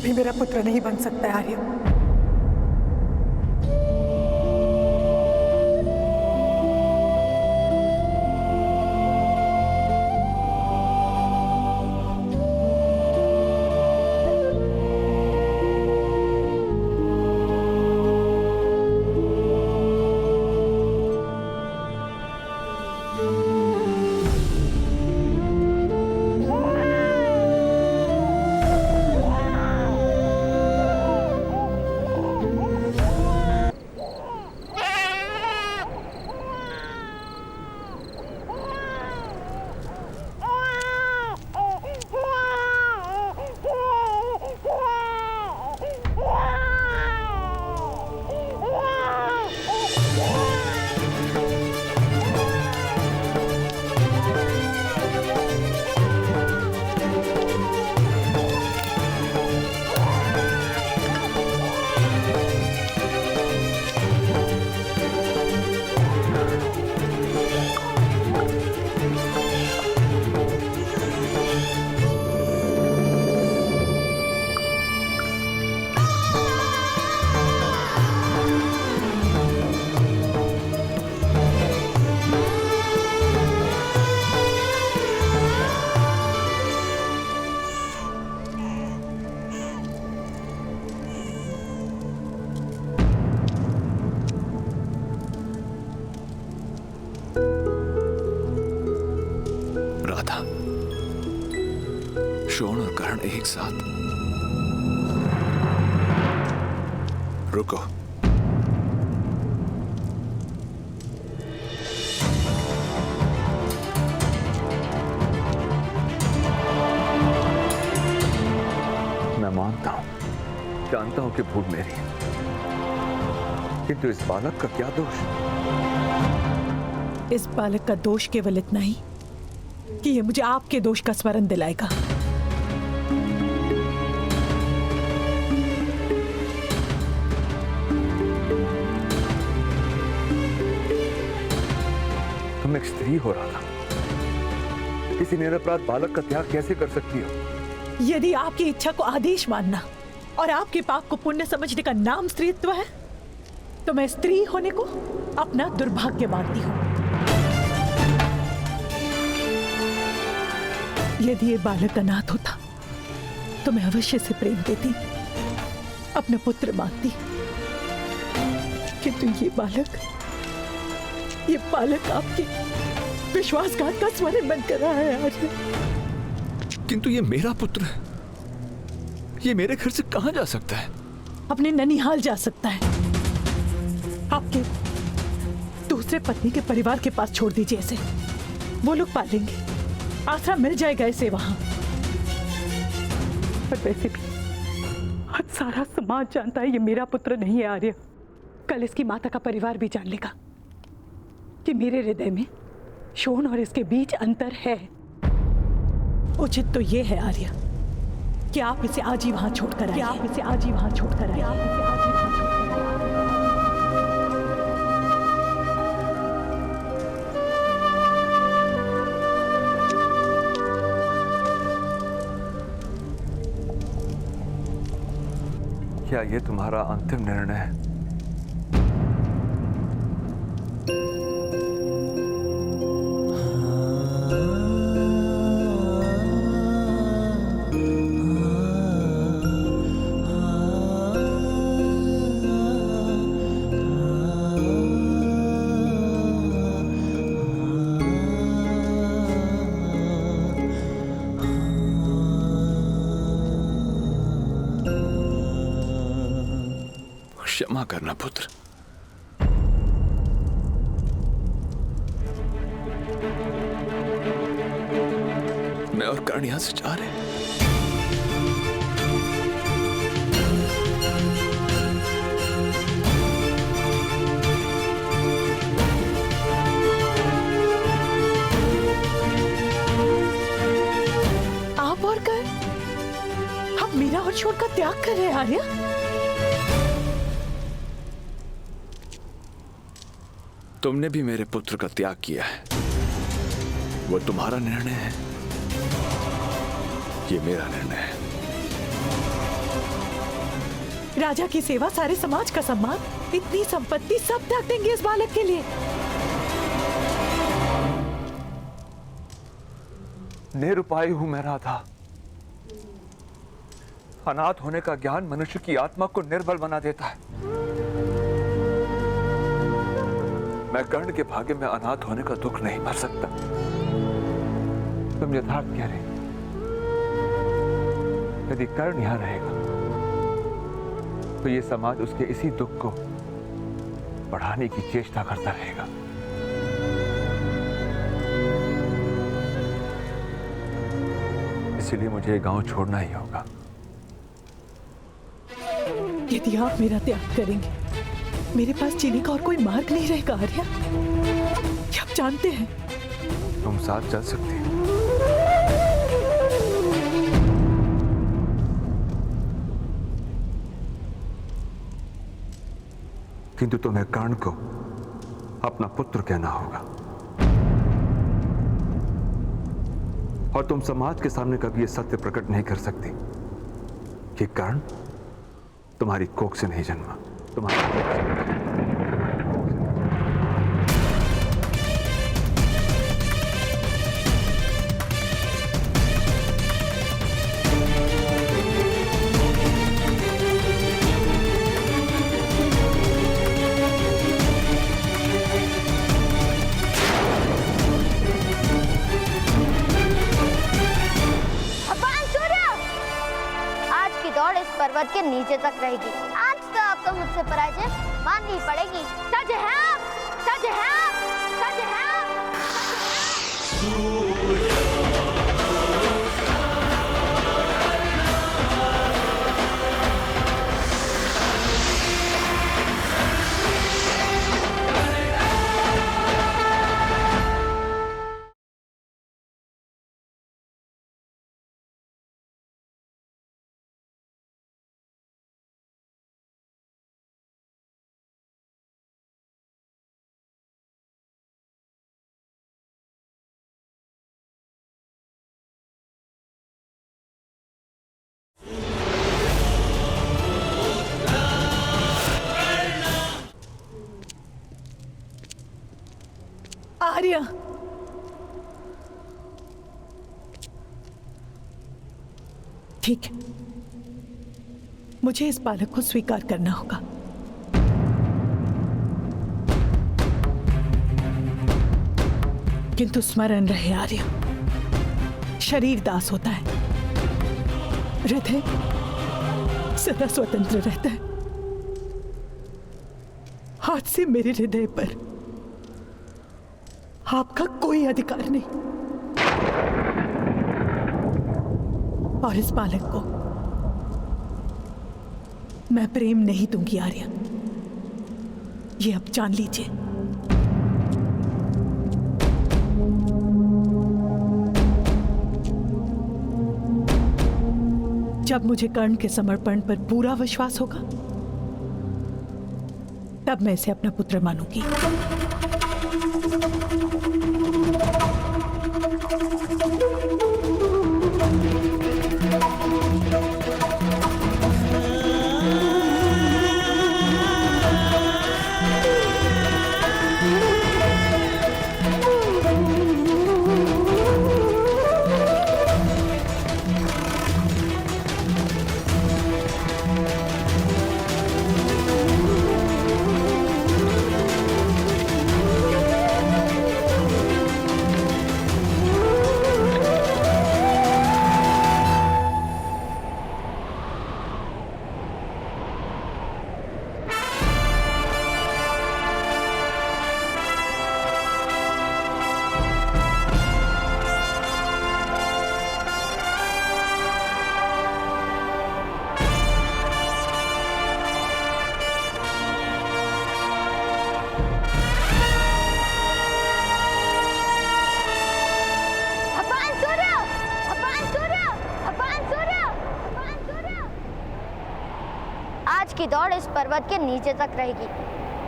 कभी मेरा पुत्र नहीं बन सकता है आर्य। शोण और करण एक साथ। रुको। मैं मानता हूं, जानता हूं कि भूल मेरी है, किंतु इस बालक का क्या दोष? इस बालक का दोष केवल इतना ही कि ये मुझे आपके दोष का स्मरण दिलाएगा। तुम एक स्त्री हो रहा था, किसी निरपराध बालक का त्याग कैसे कर सकती हो? यदि आपकी इच्छा को आदेश मानना और आपके पाप को पुण्य समझने का नाम स्त्रीत्व है, तो मैं स्त्री होने को अपना दुर्भाग्य मानती हूं। यदि ये बालक अनाथ होता तो मैं अवश्य से प्रेम देती, अपना पुत्र मानती, किंतु ये बालक आपके विश्वासघात का स्मरण बनकर रहा है आज। किंतु ये मेरा पुत्र है, ये मेरे घर से कहां जा सकता है? अपने ननिहाल जा सकता है। आपके दूसरे पत्नी के परिवार के पास छोड़ दीजिए इसे, वो लोग पालेंगे, आसरा मिल जाएगा इसे वहां। पर वैसे भी आज सारा समाज जानता है ये मेरा पुत्र नहीं है आर्य। कल इसकी माता का परिवार भी जान लेगा कि मेरे हृदय में शोण और इसके बीच अंतर है। उचित तो ये है आर्य कि आप इसे आज ही वहां छोड़कर आइए। क्या ये तुम्हारा अंतिम निर्णय है? क्षमा करना पुत्र। मैं और कर्ण यहां से जा रहे हैं। आप और कर्ण, आप मीरा और शोण का त्याग कर रहे हैं आर्य? तुमने भी मेरे पुत्र का त्याग किया है, वो तुम्हारा निर्णय है, ये मेरा निर्णय है। राजा की सेवा, सारे समाज का सम्मान, इतनी संपत्ति सब त्याग देंगे इस बालक के लिए? निरुपाय हूं मैं राधा। अनाथ होने का ज्ञान मनुष्य की आत्मा को निर्बल बना देता है। मैं कर्ण के भाग्य में अनाथ होने का दुख नहीं भर सकता। तुम यथार्थ कह रहे। यदि कर्ण यहां रहेगा तो ये समाज उसके इसी दुख को बढ़ाने की चेष्टा करता रहेगा। इसलिए मुझे ये गांव छोड़ना ही होगा। यदि आप मेरा त्याग करेंगे, मेरे पास जीने का और कोई मार्ग नहीं रहेगा आर्या। क्या आप जानते हैं? तुम साथ चल सकती हो। किंतु तुम्हें कर्ण को अपना पुत्र कहना होगा और तुम समाज के सामने कभी यह सत्य प्रकट नहीं कर सकती कि कर्ण तुम्हारी कोख से नहीं जन्मा, पर्वत के नीचे तक रहेगी। आज तो आपको मुझसे पराजय माननी पड़ेगी। सच है आप, सच है आप, सच है आप। आर्या, ठीक है, मुझे इस बालक को स्वीकार करना होगा। किंतु स्मरण रहे आर्या, शरीर दास होता है, हृदय सदा स्वतंत्र रहता है। आज से मेरे हृदय पर आपका कोई अधिकार नहीं और इस बालक को मैं प्रेम नहीं दूंगी आर्या, ये अब जान लीजिए। जब मुझे कर्ण के समर्पण पर पूरा विश्वास होगा तब मैं इसे अपना पुत्र मानूंगी। की दौड़ इस पर्वत के नीचे तक रहेगी।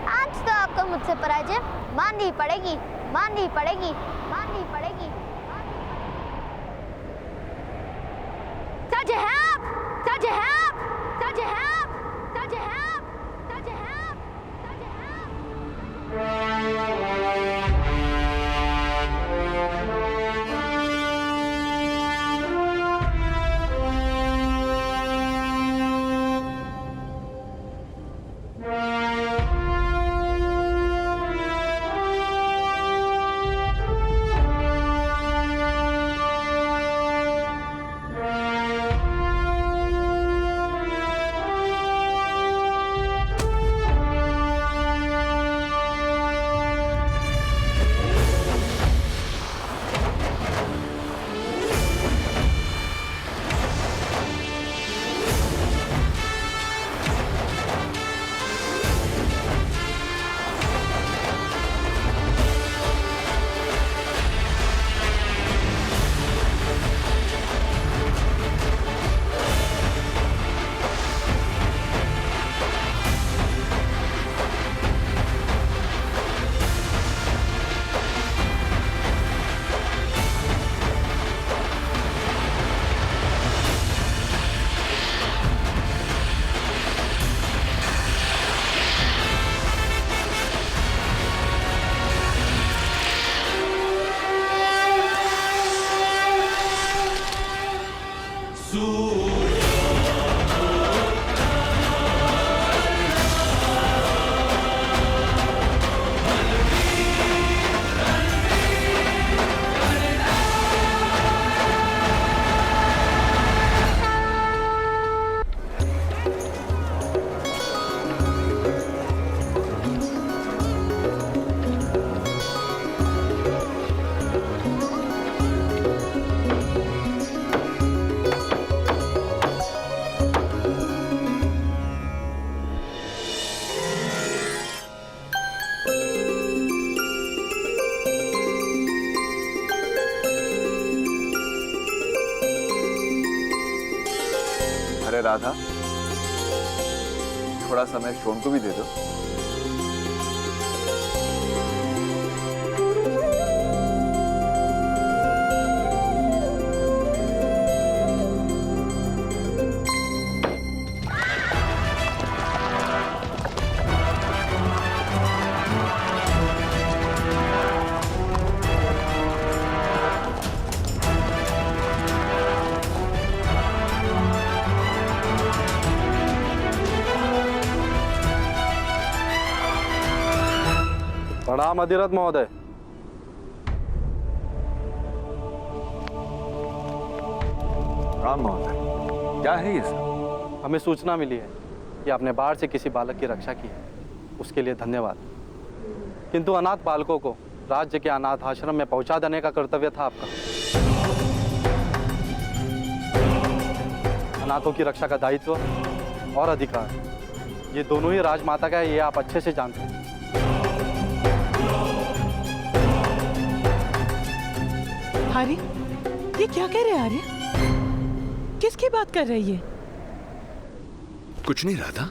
आज तो आपको मुझसे पराजय माननी पड़ेगी, माननी पड़ेगी, माननी पड़ेगी। सच है आप, सच है आप, सच है आप, सच अरे राधा, थोड़ा समय शोन को भी दे दो। प्रणाम अधिरथ महोदय। राम महोदय, क्या है ये सब? हमें सूचना मिली है कि आपने बाढ़ से किसी बालक की रक्षा की है, उसके लिए धन्यवाद। किंतु अनाथ बालकों को राज्य के अनाथ आश्रम में पहुंचा देने का कर्तव्य था आपका। अनाथों की रक्षा का दायित्व और अधिकार ये दोनों ही राजमाता का है, ये आप अच्छे से जानते हैं। आर्य, ये क्या कह रहे हैं आर्य? किसकी बात कर रही है? कुछ नहीं राधा।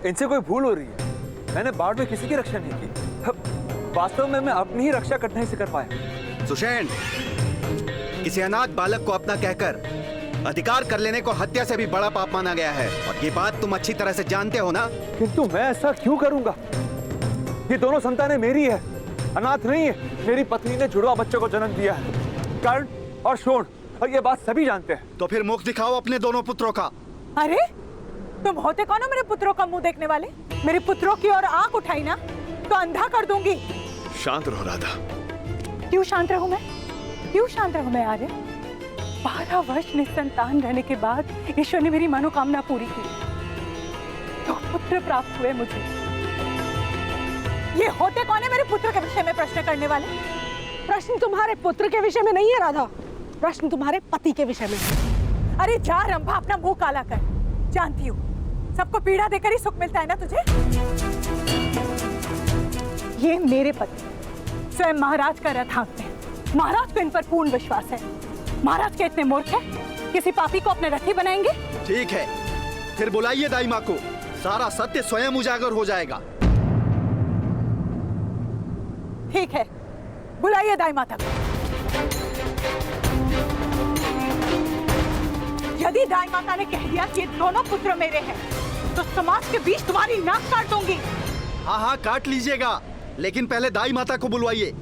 इनसे कोई भूल हो रही है। मैंने बाढ़ में किसी की रक्षा नहीं की। वास्तव में मैं अपनी ही रक्षा करने से कर पाया। सुषेण, किसी अनाथ बालक को अपना कहकर अधिकार कर लेने को हत्या से भी बड़ा पाप माना गया है, और ये बात तुम अच्छी तरह से जानते हो ना? किंतु मैं ऐसा क्यों करूंगा? ये दोनों संतानें मेरी है, अनाथ नहीं है। मेरी पत्नी ने जुड़वा बच्चों को जन्म दिया है, कर्ण और शोण, और ये बात सभी जानते हैं। तो फिर मुख दिखाओ अपने दोनों पुत्रों का। अरे तुम होते कौन हो मेरे पुत्रों का मुंह देखने वाले? मेरे पुत्रों की ओर आंख उठाई ना तो अंधा कर दूंगी। शांत रहो राधा। क्यों शांत रहूं मैं? क्यों शांत रहूं मैं आर्य? 12 वर्ष निसंतान रहने के बाद ईश्वर ने मेरी मनोकामना पूरी की, तो पुत्र प्राप्त हुए मुझे। ये होते कौन है मेरे पुत्र के विषय में प्रश्न करने वाले? प्रश्न तुम्हारे पुत्र के विषय में नहीं है राधा, प्रश्न तुम्हारे पति के विषय में है। अरे जा रंभा, अपना मुंह काला कर। जानती हूँ सबको पीड़ा देकर ही सुख मिलता है ना तुझे। ये मेरे पति स्वयं महाराज का रथ हाँकते हैं। महाराज को इन पर पूर्ण विश्वास है। महाराज के इतने मूर्ख हैं, किसी पापी को अपने रथी बनाएंगे? ठीक है, फिर बुलाइए दाई माँ को, सारा सत्य स्वयं उजागर हो जाएगा। ठीक है, बुलाइए दाई माता को। यदि दाई माता ने कह दिया कि ये दोनों पुत्र मेरे हैं, तो समाज के बीच तुम्हारी नाक काट दूंगी। हाँ हाँ, काट लीजिएगा, लेकिन पहले दाई माता को बुलवाइए।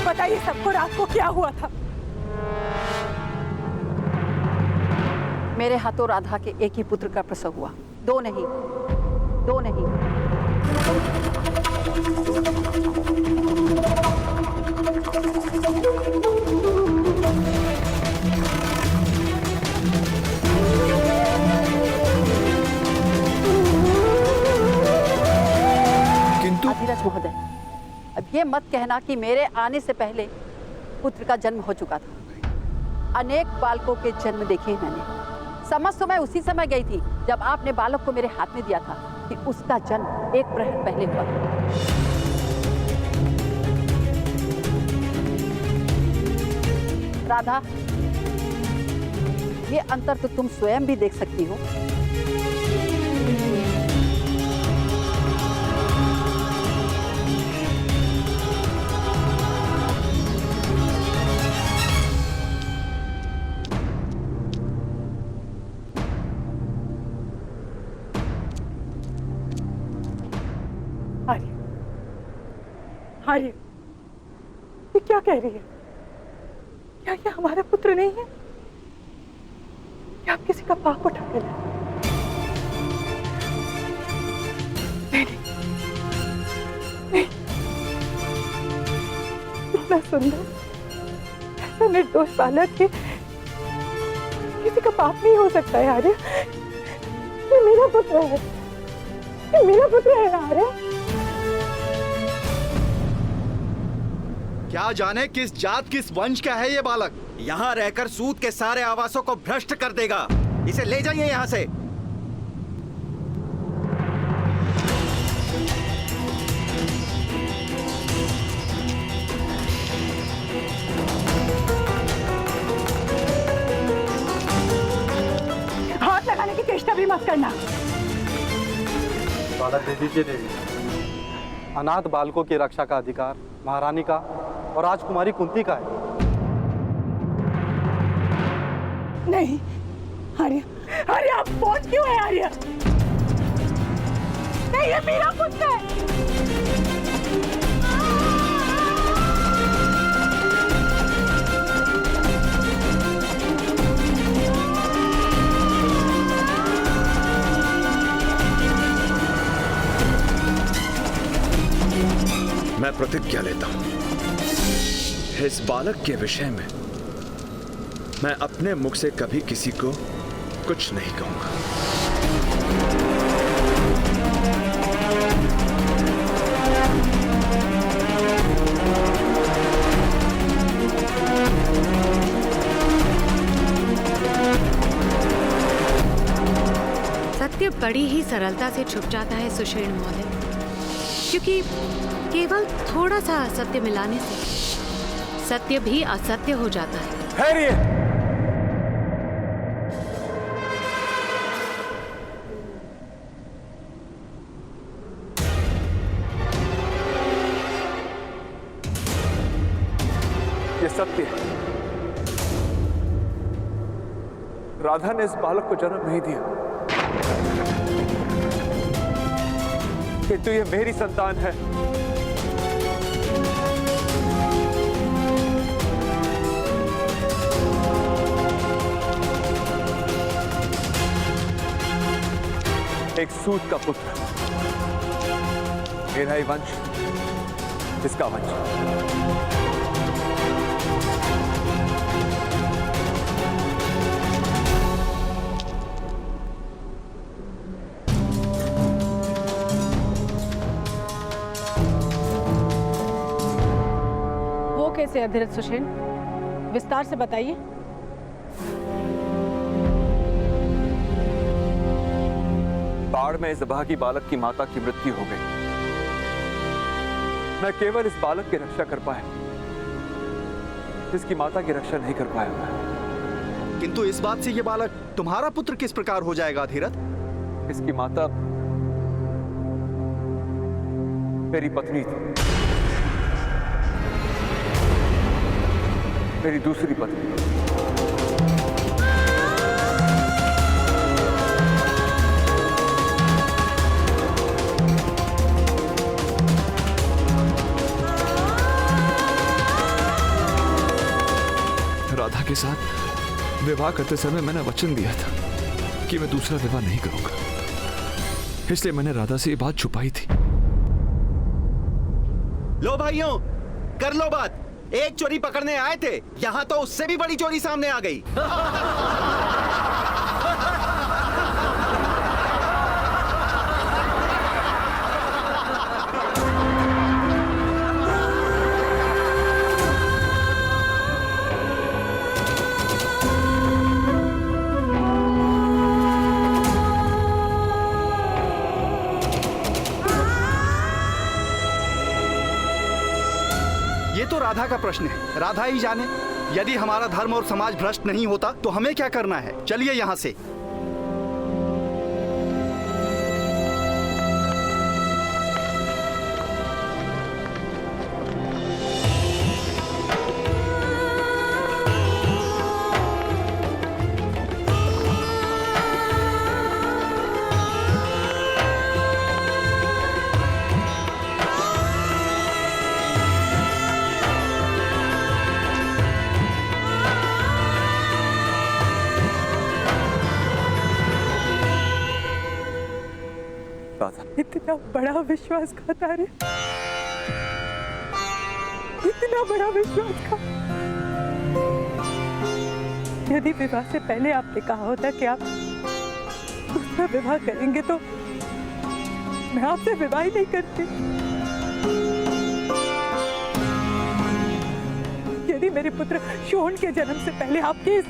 बताइए सबको रात को क्या हुआ था? मेरे हाथों राधा के एक ही पुत्र का प्रसव हुआ, दो नहीं। किंतु अधिरथ महोदय, अब ये मत कहना कि मेरे आने से पहले पुत्र का जन्म हो चुका था। अनेक बालकों के जन्म देखे हैं मैंने। समझ तो मैं उसी समय गई थी जब आपने बालक को मेरे हाथ में दिया था कि उसका जन्म एक प्रहर पहले हुआ। राधा, ये अंतर तो तुम स्वयं भी देख सकती हो। आर्य, ये क्या कह रही है? क्या ये हमारा पुत्र नहीं है? क्या आप किसी का पाप उठा के लाए? नहीं, नहीं, इतना सुंदर, ऐसा निर्दोष बालक है, किसी का पाप नहीं हो सकता है आर्य। ये मेरा पुत्र है, ये मेरा पुत्र है ना आर्य। क्या जाने किस जात किस वंश का है ये बालक। यहाँ रहकर सूद के सारे आवासों को भ्रष्ट कर देगा। इसे ले जाइए यहाँ से। हाथ लगाने की चेष्टा भी मत करना। बालक दे दीजिए देवी। अनाथ बालकों की रक्षा का अधिकार महारानी का और राजकुमारी कुंती का है। नहीं आर्य, आर्य आप पहुंच क्यों है आर्य? नहीं ये मेरा पुत्र है। मैं प्रतिज्ञा लेता हूं, इस बालक के विषय में मैं अपने मुख से कभी किसी को कुछ नहीं कहूंगा। सत्य बड़ी ही सरलता से छुप जाता है सुषेण महोदय, क्योंकि केवल थोड़ा सा असत्य मिलाने से सत्य भी असत्य हो जाता है। ठहरिए। ये सत्य है, राधा ने इस बालक को जन्म नहीं दिया, किंतु ये मेरी संतान है। एक सूत का पुत्र, मेरा ही वंश, इसका वंश। वो कैसे अधिरथ सुषेण, विस्तार से बताइए। बाढ़ में इस अभागी बालक की माता की मृत्यु हो गई। मैं केवल इस बालक की रक्षा कर पाया, इसकी माता की रक्षा नहीं कर पाया मैं। किंतु इस बात से ये बालक तुम्हारा पुत्र किस प्रकार हो जाएगा अधिरथ? इसकी माता मेरी पत्नी थी, मेरी दूसरी पत्नी। राधा के साथ विवाह करते समय मैंने वचन दिया था कि मैं दूसरा विवाह नहीं करूंगा, इसलिए मैंने राधा से ये बात छुपाई थी। लो भाइयों, कर लो बात। एक चोरी पकड़ने आए थे, यहाँ तो उससे भी बड़ी चोरी सामने आ गई। ये तो राधा का प्रश्न है, राधा ही जाने। यदि हमारा धर्म और समाज भ्रष्ट नहीं होता तो हमें क्या करना है? चलिए यहाँ से। इतना बड़ा विश्वासघात आर्य, इतना बड़ा विश्वासघात। यदि विवाह से पहले आपने कहा होता कि आप दूसरा विवाह करेंगे तो मैं आपसे विवाह ही नहीं करती। यदि मेरे पुत्र शोहन के जन्म से पहले आपके इस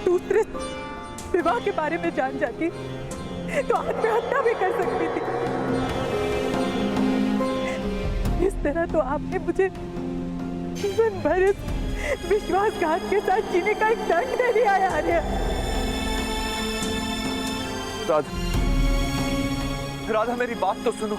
दूसरे विवाह के बारे में जान जाती तो आत्महत्या भी कर सकती थी। इस तरह तो आपने मुझे जीवन भर इस विश्वासघात के साथ जीने का एक दंड दे दिया है आर्य। राधा, राधा मेरी बात तो सुनो।